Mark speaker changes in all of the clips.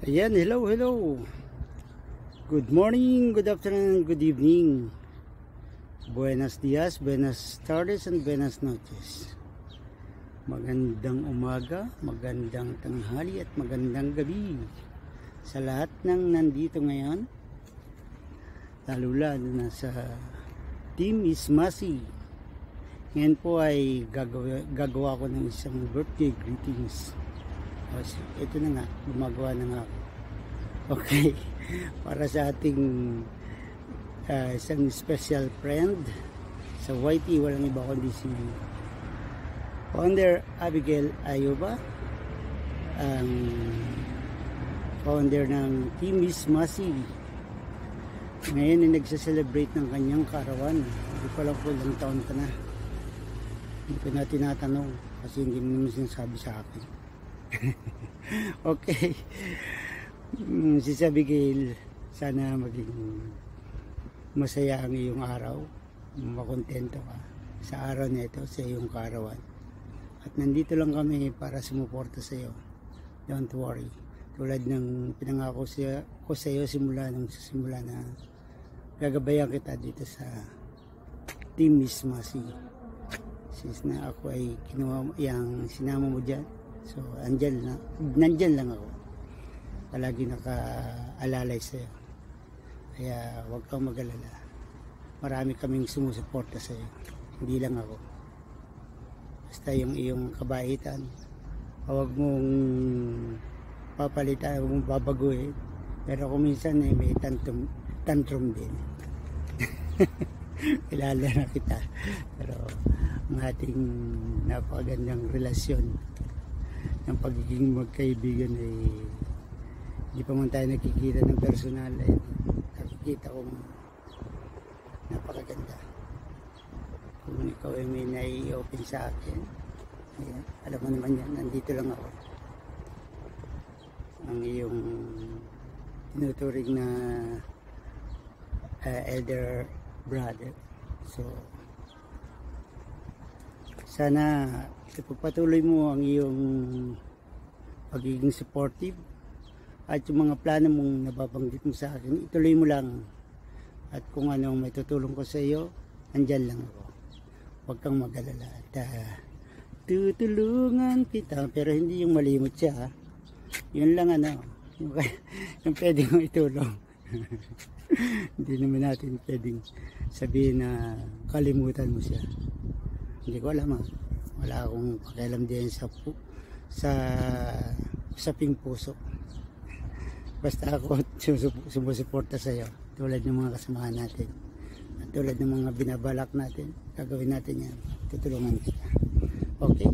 Speaker 1: Ayan, hello, hello. Good morning, good afternoon, good evening. Buenos dias, buenas tardes, and buenas noches. Magandang umaga, magandang tanghali, at magandang gabi sa lahat ng nandito ngayon. Lalo na sa Team Ismasi. Ngayon po ay gagawa ko ng isang birthday greetings. Ito na nga, gumagawa na nga ako. Okay, para sa ating isang special friend sa YT, walang iba kundi si Founder Abigail Ayuba, ang founder ng Team Ismasi. Ngayon ay nagsa-celebrate ng kanyang kaarawan. Hindi ko lang po ilang taon ka na. Hindi ko na tinatanong kasi hindi mo naman sinasabi sa akin. Okay, si Abigail, sana maging masaya ang iyong araw, makontento ka sa araw na ito, sa iyong kaarawan. At nandito lang kami para sumuporta sa iyo. Don't worry, tulad ng pinangako ko sa iyo simula na gagabayan kita dito sa Team Ismasi. Since na ako ay kinuha yung sinama mo dyan, so nandyan lang ako, palagi nakaalalay sa'yo, kaya huwag kang mag-alala. Marami kaming sumusuporta sa'yo, hindi lang ako. Basta yung iyong kabaitan, huwag mong papalitan, huwag mong babaguhin. Pero kung minsan may tantrum din. Kilala na kita, pero ang ating napakagandang relasyon ng pagiging magkaibigan ay hindi pa man tayo nakikita ng personal, ay nakikita kong napakaganda. Kung ikaw ay may nai-open sa akin, ayan, alam mo naman yan, nandito lang ako. Ang iyong tinuturing na elder brother. So sana ipagpatuloy mo ang iyong pagiging supportive at yung mga plano mong nababanggit mo sa akin, ituloy mo lang. At kung ano may tutulong ko sa iyo, andyan lang ako. Huwag kang mag-alala. Tutulungan kita, pero hindi yung malimot siya. Yun lang yung pwede mong itulong. Hindi naman natin pwedeng sabihin na kalimutan mo siya. Hindi ko alam, wala akong pakialam din sa usaping puso. Basta ako sumusuporta sa iyo, tulad ng mga kasamahan natin, at tulad ng mga binabalak natin, gagawin natin yan, tutulungan kita. Okay,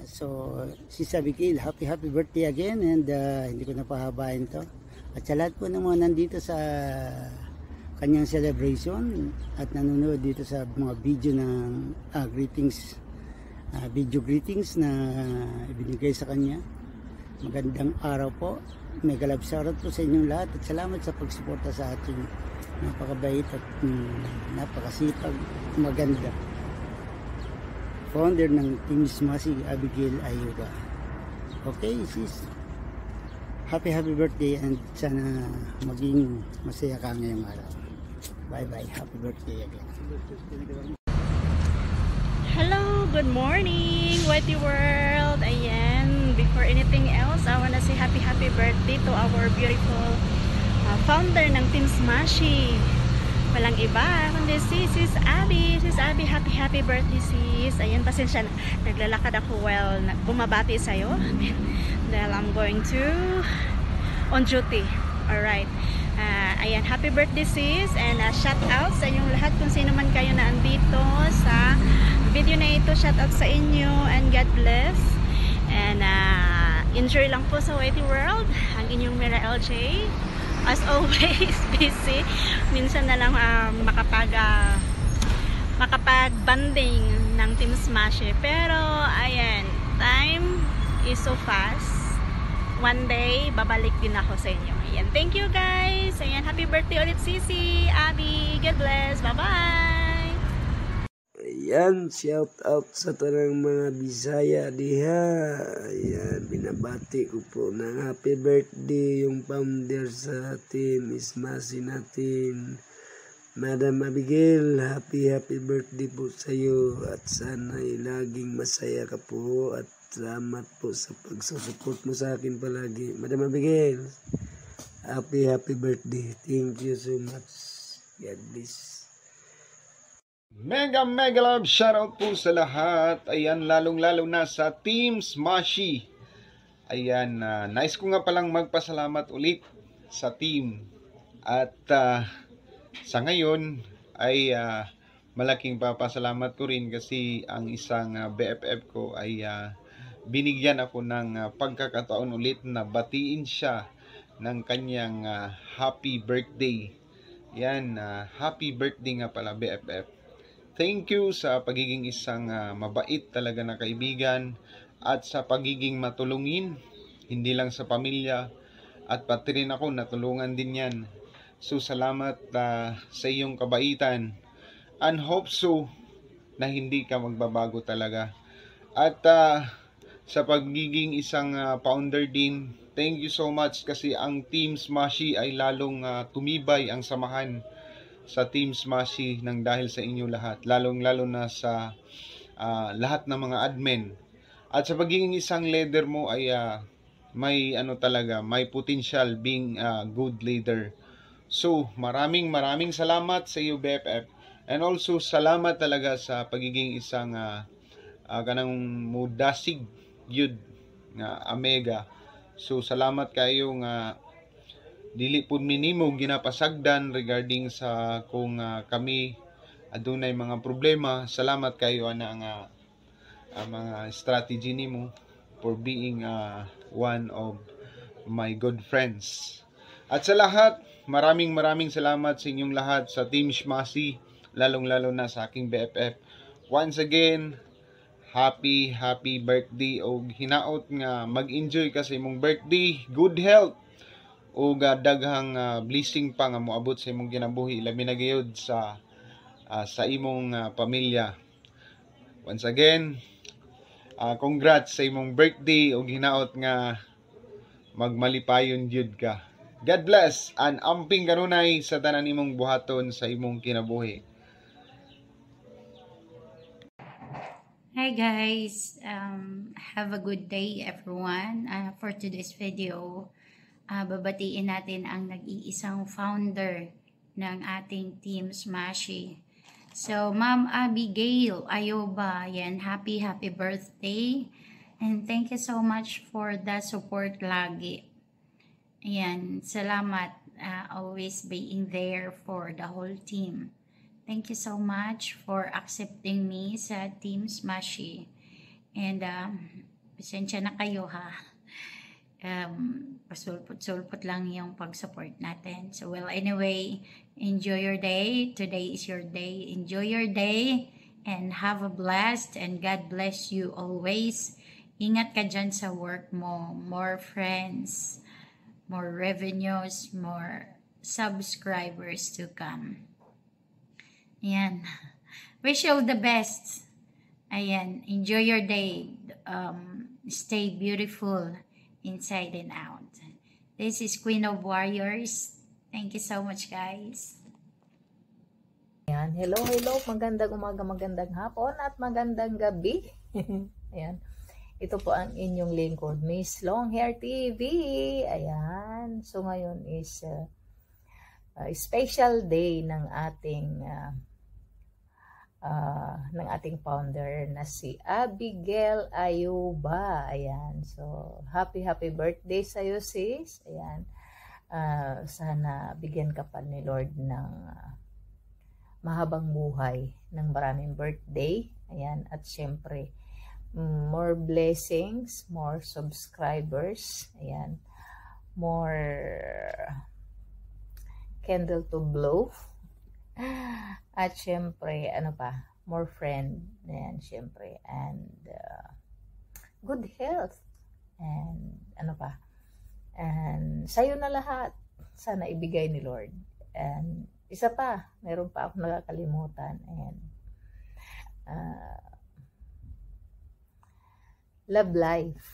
Speaker 1: so si Abigail, happy birthday again, and hindi ko na pahabain to. At sa lahat po ng mga nandito sa kanyang celebration at nanonood dito sa mga video ng video greetings na ibinigay sa kanya, magandang araw po, may galabsarat po sa inyong lahat, at salamat sa pagsuporta sa ating napakabait at napakasipag, maganda founder ng Team Ismasi, Abigail Ayuba. Okay sis, happy birthday, and sana maging masaya ka ngayong araw. Bye bye, happy birthday again.
Speaker 2: Hello, good morning YT world. Ayan, before anything else, I wanna say happy birthday to our beautiful founder ng Team Ismasi. Walang iba kundi Sis Abby. Sis Abby, happy birthday sis. Ayan, pasensya na, naglalakad ako while bumabati sa'yo dahil I'm going to on duty. Alright, ayan, happy birthday sis, and shout out sa inyong lahat kung sino man kayo na andito sa video na ito. Shout out sa inyo and God bless, and enjoy lang po sa YT world. Ang inyong Mira LJ, as always busy, minsan na lang makapag-banding ng Team Ismasi, pero ayan, time is so fast. One day babalik din ako sa inyo. Ayan, thank you guys. Ayan, happy birthday ulit Sisi, Abby, God bless, bye bye.
Speaker 3: Yan, shout out sa tanang mga Bisaya diha. Ayan, binabati ko po ng happy birthday yung founder sa team Ismasi natin. Madam Abigail, happy birthday po sa iyo at sana'y laging masaya ka po at salamat po sa pagsusupport mo sa akin palagi. Madam Abigail, happy birthday. Thank you so much. God bless.
Speaker 4: Mega love shoutout po sa lahat. Ayan, lalong-lalo na sa Team Smashy. Ayan, nice ko nga palang magpasalamat ulit sa team. At sa ngayon ay malaking papasalamat ko rin kasi ang isang BFF ko ay binigyan ako ng pagkakataon ulit na batiin siya ng kanyang happy birthday. Yan, happy birthday nga pala BFF. Thank you sa pagiging isang mabait talaga na kaibigan at sa pagiging matulungin, hindi lang sa pamilya at pati rin ako natulungan din yan. So salamat sa iyong kabaitan and hope so na hindi ka magbabago talaga. At sa pagiging isang founder din, thank you so much kasi ang Team Smashy ay lalong tumibay ang samahan sa Team Smashy nang dahil sa inyo lahat, lalong-lalo na sa lahat ng mga admin. At sa pagiging isang leader mo ay may talaga, may potential being a good leader. So, maraming salamat sa iyo BFF. And also salamat talaga sa pagiging isang kanang mudasig yun nga Omega. So, salamat kayo nga dili pud minimo ginapasagdan regarding sa kung kami adunay mga problema. Salamat kayo ana nga mga strategy nimo for being one of my good friends. At sa lahat, maraming salamat sa inyong lahat sa Team Smashy, lalong-lalo na sa aking BFF. Once again, happy birthday o hinaot nga mag-enjoy ka sa imong birthday, good health o daghang blessing pa nga moabot sa imong kinabuhi labi na gayud sa imong pamilya. Once again, congrats sa imong birthday o hinaot nga magmalipayon jud ka. God bless and amping kanunay sa tanan nimong buhaton sa imong kinabuhi.
Speaker 5: Hi guys, have a good day everyone. For today's video, babatiin natin ang nag-iisang founder ng ating Team Smashy. So, Ma'am Abigail Ayoba, yan, happy birthday. And thank you so much for the support lagi. Ayan, salamat always being there for the whole team. Thank you so much for accepting me sa Team Smashy. And pasensya na kayo ha. Pasulpot lang yung pag-support natin. So well, anyway, enjoy your day. Today is your day. Enjoy your day and have a blast and God bless you always. Ingat ka dyan sa work mo. More friends, more revenues, more subscribers to come. Ayan. Wish you all the best. Ayan. Enjoy your day. Stay beautiful inside and out. This is Queen of Warriors. Thank you so much, guys.
Speaker 6: Ayan. Hello. Magandang umaga, magandang hapon, at magandang gabi. Ayan. Ito po ang inyong lingkod, Miss Longhair TV. Ayan. So, ngayon is special day ng ating founder na si Abigail Ayoba. Ayan. So, happy birthday sa iyo, sis. Ayan. Sana bigyan ka pa ni Lord ng mahabang buhay, ng maraming birthday. Ayan. At syempre, more blessings, more subscribers. Ayan. More candle to blow. At syempre, more friend, ayan, syempre, and good health, and and sa'yo na lahat, sana ibigay ni Lord. And isa pa, meron pa akong nakakalimutan, and love life.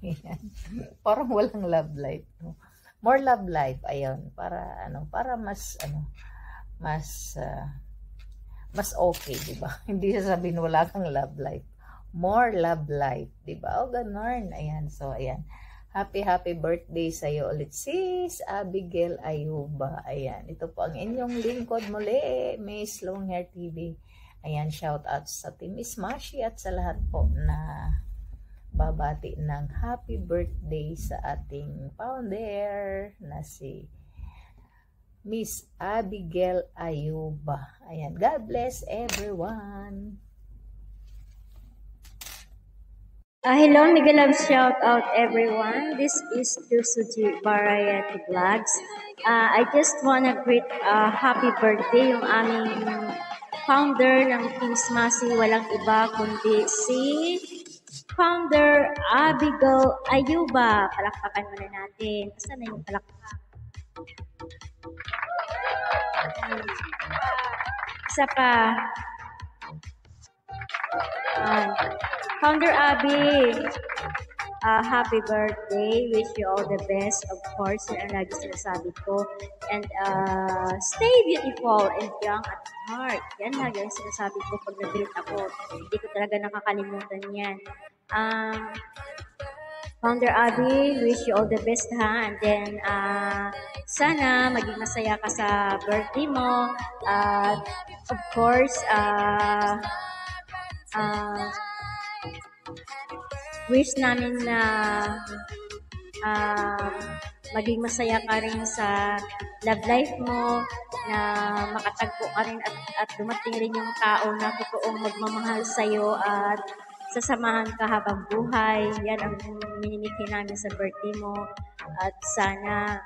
Speaker 6: Ayan. Parang walang love life, no? More love life, ayun, para mas mas okay, di ba? Hindi sasabihin wala kang love life. More love life, di ba? O ganon. Ayan, so ayan. Happy birthday sa iyo ulit, sis Abigail Ayuba. Ayan, ito po ang inyong lingkod muli, Miss Longhair TV. Ayan, shout out sa Team Smashy at sa lahat po na babati ng happy birthday sa ating founder na si Miss Abigail Ayuba. Ayan, God bless everyone.
Speaker 7: Hello, mega love shout out everyone. This is Jusuji Variety Vlogs. I just wanna greet happy birthday yung aming founder ng Team Smashy. Walang iba kundi si founder Abigail Ayuba. Palakpakan muna natin. Saan na yung palakpak? Isa pa. Founder Abby, happy birthday. Wish you all the best. Of course, yun ang lagi sinasabi ko. And stay beautiful and young at heart. Yan lagi ang sinasabi ko pag nag-greet ako. Hindi ko talaga nakakalimutan yan. Founder Abby, wish you all the best, ha? And then, sana maging masaya ka sa birthday mo. Of course, wish namin na maging masaya ka rin sa love life mo, na makatagpo ka rin at dumating rin yung tao na totoong magmamahal sa'yo at sasamahan ka habang buhay. Yan ang minimikhi namin sa birthday mo. At sana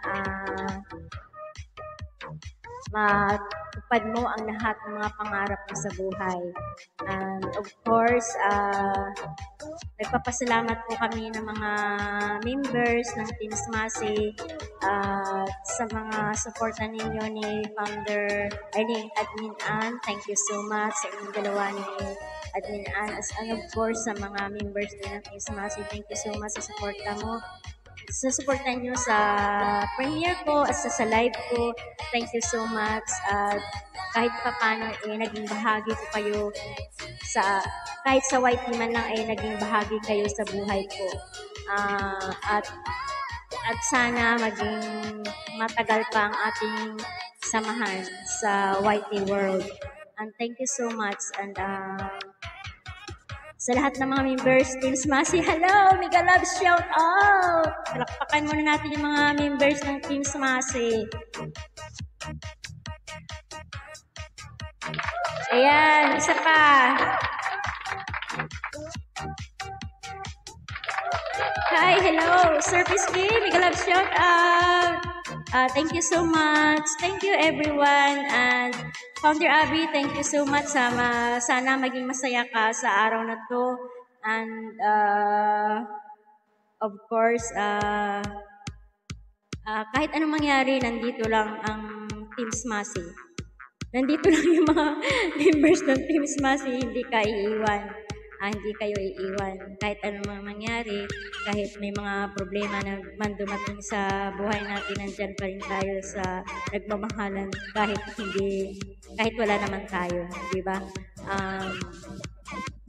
Speaker 7: matupad mo ang lahat ng mga pangarap mo sa buhay. And of course, nagpapasalamat po kami ng mga members ng Team Smashy sa mga suporta ninyo ni Founder ni Admin Ann. Thank you so much sa inyong dalawa ni Admin Ann. And of course, sa mga members din ng Team Smashy, thank you so much sa suporta mo. Sa supportan nyo sa premiere ko at sa live ko. Thank you so much. At kahit pa paano naging bahagi ko kayo kahit sa YT man lang naging bahagi kayo sa buhay ko. At sana maging matagal pa ang ating samahan sa YT world. And thank you so much. And sa lahat ng mga members, Team Smashy, hello! Mega love shout out! Palakpakan muna natin yung mga members ng Team Smashy. Ayan, isa pa. Hi, hello! Sir Pisky, mega love shout out! Thank you so much. Thank you everyone. And Founder Abby, thank you so much. Sana maging masaya ka sa araw na to. And of course, kahit anong mangyari, nandito lang ang Team Smashy. Nandito lang yung mga members ng Team Smashy. Hindi ka iiwan. Hindi kayo iiwan. Kahit anong mangyari, kahit may mga problema na man dumating sa buhay natin, nandyan pa rin tayo sa nagmamahalan kahit wala naman tayo, di ba?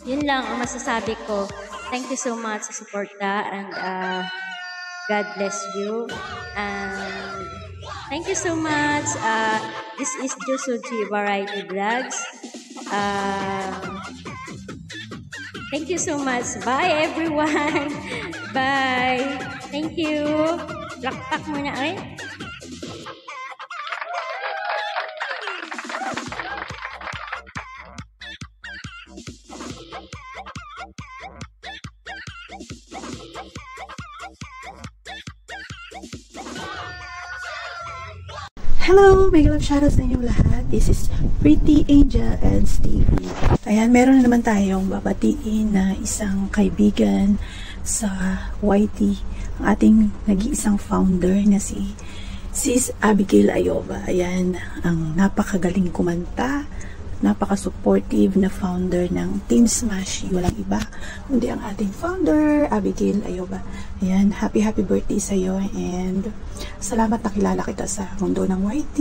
Speaker 7: Yun lang ang masasabi ko. Thank you so much sa suporta and God bless you. And thank you so much. This is Jusuji Variety Vlogs. Thank you so much. Bye, everyone. Bye. Thank you. Lakpak muna,
Speaker 8: Hello! Mega love shoutouts sa inyong lahat. This is Pretty Angel and Stevie. Ayan, meron naman tayong babatiin na isang kaibigan sa YT. Ang ating nag-iisang founder na si Sis Abigail Ayuba. Ayan, ang napakagaling kumanta napaka-supportive na founder ng Team Smashi. Walang iba kundi ang ating founder, Abigail Ayoba. Ayan, happy birthday sa'yo, and salamat nakilala kita sa mundo ng YT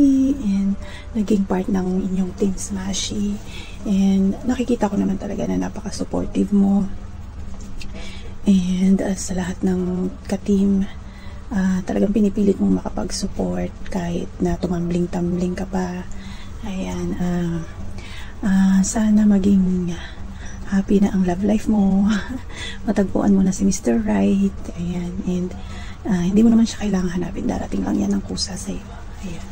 Speaker 8: and naging part ng inyong Team Smashi, and nakikita ko naman talaga na napaka-supportive mo, and sa lahat ng ka-team, talagang pinipilit mong makapag-support kahit na tumambling-tambling ka pa. Ayan, sana maging happy na ang love life mo. Matagpuan mo na si Mr. Right. Ayan, and hindi mo naman siya kailangan hanapin, darating lang yan ng kusa sa iyo. Ayan,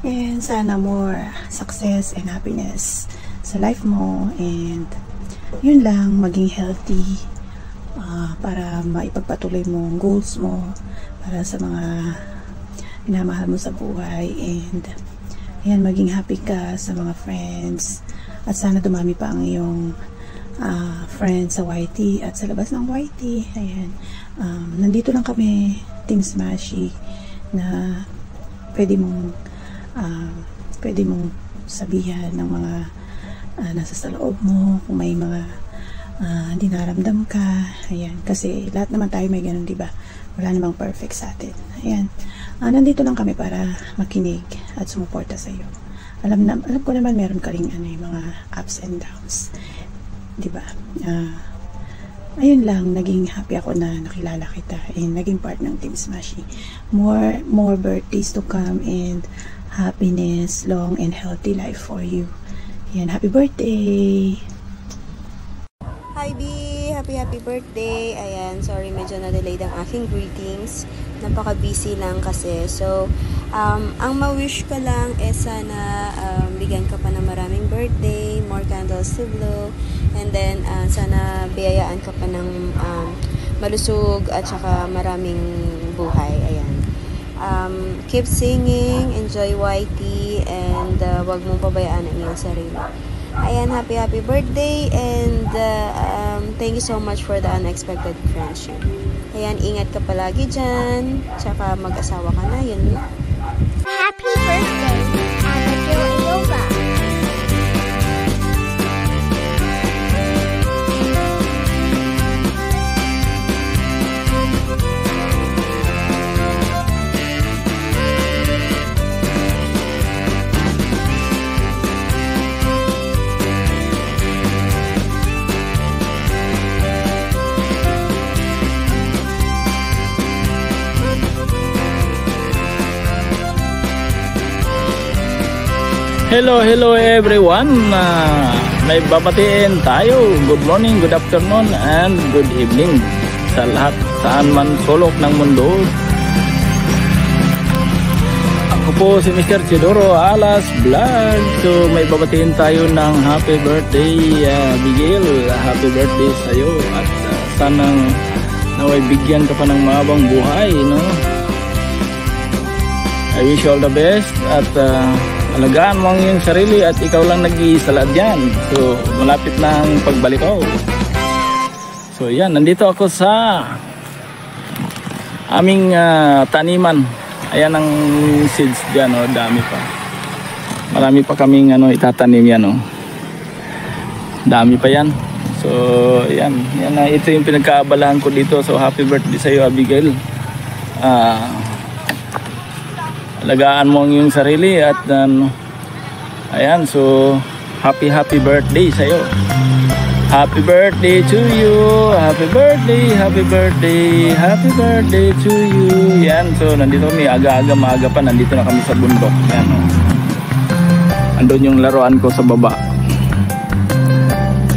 Speaker 8: and sana more success and happiness sa life mo, and yun lang, maging healthy para maipagpatuloy mo ang goals mo para sa mga minamahal mo sa buhay, and ayan, maging happy ka sa mga friends, at sana dumami pa ang iyong friends sa YT at sa labas ng YT. Ayan, nandito lang kami, Team Smashi, na pwede mong sabihan ng mga nasa sa loob mo kung may mga hindi naramdam ka. Ayan, kasi lahat naman tayo may ganun, diba? Wala namang perfect sa atin. Ayan, nandito lang kami para makinig at sumuporta sa iyo. Alam ko naman meron ka ring yung mga ups and downs, diba? Ayun lang, naging happy ako na nakilala kita and naging part ng Team Smashi. More birthdays to come, and happiness, long and healthy life for you. Ayan, happy birthday!
Speaker 9: Hi B! Happy birthday! Ayan, sorry medyo na-delayed ang aking greetings. Napaka-busy lang kasi. So, ang ma-wish ko lang sana bigyan ka pa ng maraming birthday, more candles to blow, and then sana biyayaan ka pa ng malusog at saka maraming buhay. Ayan. Keep singing, enjoy YT, and wag mong pabayaan ang iyong sarili. Ayan, happy birthday, and thank you so much for the unexpected friendship. Ayan, ingat ka palagi dyan, tsaka mag-asawa ka na, yun lang.
Speaker 10: Happy birthday, Abigail Ayoba!
Speaker 11: Hello everyone. May babatiin tayo. Good morning, good afternoon, and good evening sa lahat saan man sulok ng mundo. Ako po si Mr. Chidoro Alas Vlog. So may babatiin tayo ng happy birthday, Abigail. Happy birthday sa iyo, at sanang naway bigyan ka pa ng mahabang buhay, no? I wish you all the best, at alagaan mo ang iyong sarili, at ikaw lang nag-iisa dyan. So malapit na ang pagbalik ko. So yan, nandito ako sa aming taniman. Ayan ang seeds dyan, oh, dami pa. Marami pa kaming itatanim yan, oh. Dami pa yan. So yan, ito yung pinagkaabalahan ko dito. So happy birthday sa iyo, Abigail. Alagaan mo ang iyong sarili, at ayan, so happy birthday sa iyo. Happy birthday to you. Happy birthday to you. Yan, so nandito kami maaga pa, nandito na kami sa bundok. Yan, andun yung laruan ko sa baba.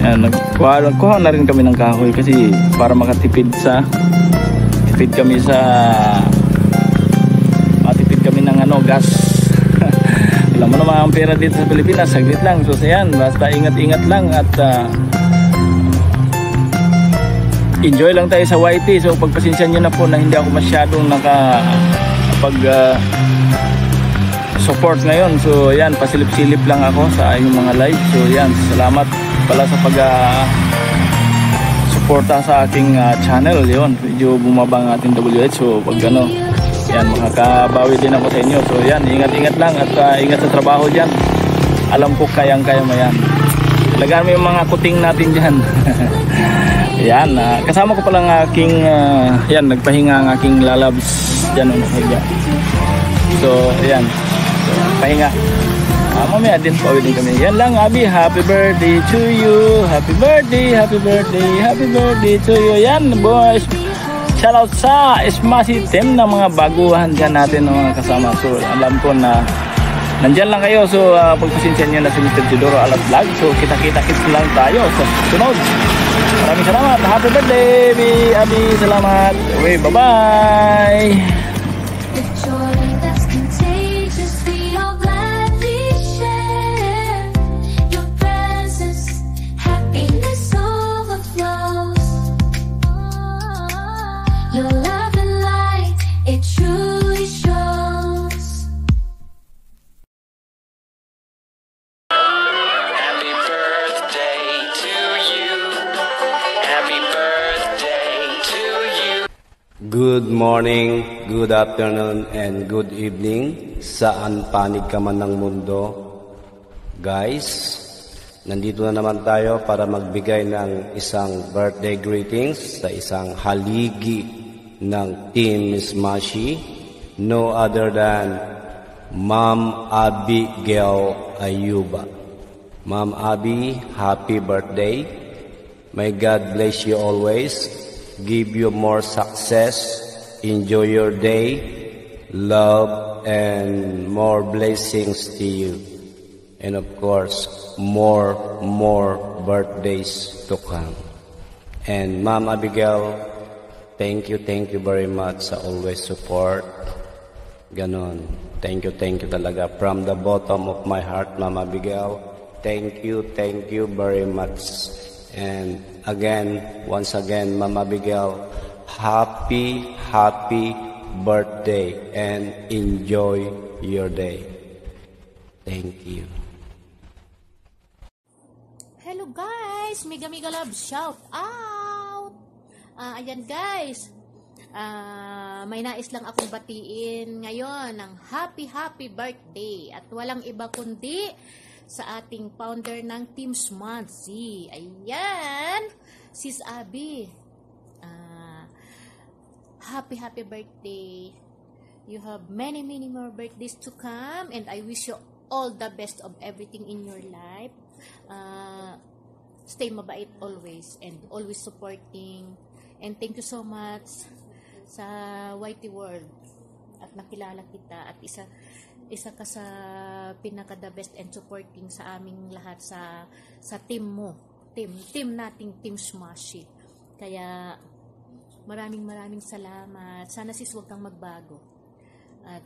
Speaker 11: Yan, nagkuha na rin kami ng kahoy kasi para makatipid kami ng gas. Alam mo naman ang pera dito sa Pilipinas, saglit lang. So ayan, basta ingat lang, at enjoy lang tayo sa YT. So pagpasensya nyo na po na hindi ako masyadong support ngayon. So ayan, pasilip-silip lang ako sa inyong mga live. So ayan, salamat pala sa suporta sa aking channel. Yun, medyo bumaba ang ating WH. So pag yan, makakabawi din ako sa inyo. So yan, ingat lang, at ingat sa trabaho dyan. Alam ko kayang-kaya mo yan. Lagaan mo yung mga kuting natin dyan. Yan, kasama ko palang aking, yan, nagpahinga ang aking lalabs dyan. So, yan. So, pahinga. Mamaya din, pauwi din kami. Yan lang, Abi. Happy birthday to you. Happy birthday, happy birthday, happy birthday to you. Yan, boys. Shoutout sa Smashie team ng mga baguhan dyan natin ng mga kasama. So, alam ko na nandyan lang kayo. So, pagpasensya nyo na si Mr. Chidoro Alat Vlog. So, kita-kita-kits lang tayo sa sunod. Maraming salamat. Happy birthday, Abi. Salamat. Okay, bye-bye.
Speaker 12: Your love and light, it truly shows. Happy birthday to you. Happy birthday to you.
Speaker 3: Good morning, good afternoon, and good evening. Saan panig ka man ng mundo. Guys, nandito na naman tayo para magbigay ng isang birthday greetings sa isang haligi ng Team Smashie, no other than Ma'am Abigail Ayuba. Ma'am Abi, happy birthday. May God bless you always, give you more success, enjoy your day, love, and more blessings to you. And of course, more birthdays to come. And Ma'am Abigail, thank you very much sa always support. Ganon. Thank you talaga. From the bottom of my heart, Ma'am Abigail, thank you very much. And again, once again, Ma'am Abigail, happy birthday and enjoy your day. Thank you.
Speaker 6: Hello guys, Mega Love shout out. Ayan guys, may nais lang akong batiin ngayon ng happy birthday at walang iba kundi sa ating founder ng Team Smashie. Ayan, Sis Abi. Happy birthday. You have many more birthdays to come and I wish you all the best of everything in your life. Stay mabait always and always supporting. And thank you so much sa Whitey World at nakilala kita at isa ka sa pinaka the best and supporting sa aming lahat sa team mo, team nating Team Smashie. Kaya maraming salamat. Sana sis wag kang magbago at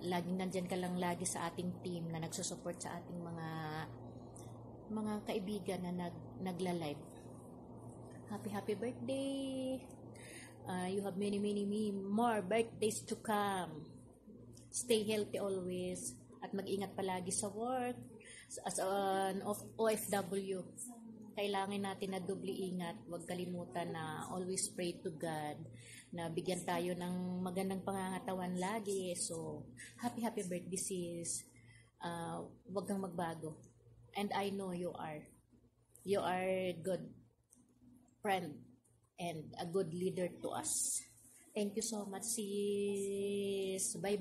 Speaker 6: laging nandyan ka lang lagi sa ating team na nagsusupport sa ating mga kaibigan na nagla-live. Happy birthday. You have many more birthdays to come. Stay healthy always at mag-ingat palagi sa work. As an OFW, kailangan natin na doble ingat. Huwag kalimutan na always pray to God na bigyan tayo ng magandang pangangatawan lagi. So, happy birthday sis. Huwag kang magbago. And I know you are good friend and a good leader to us. Thank you so much sis. Bye.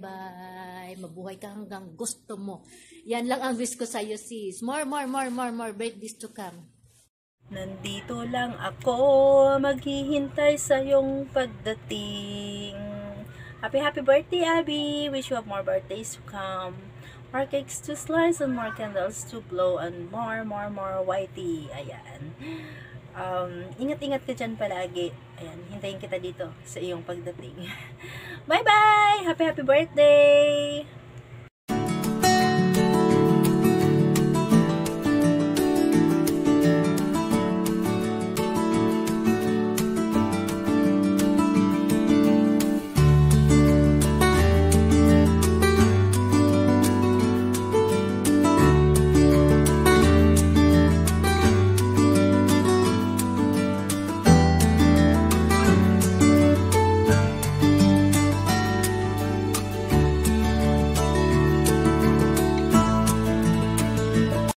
Speaker 6: Mabuhay ka hanggang gusto mo. Yan lang ang wish ko sa iyo sis. More birthdays to come.
Speaker 8: Nandito lang ako maghihintay sa iyong pagdating. Happy birthday Abby. Wish you have more birthdays to come. More cakes to slice and more candles to blow and more whitey. Ayan. Ingat-ingat ka dyan palagi. Ayan, hintayin kita dito sa iyong pagdating. Bye-bye! Happy birthday!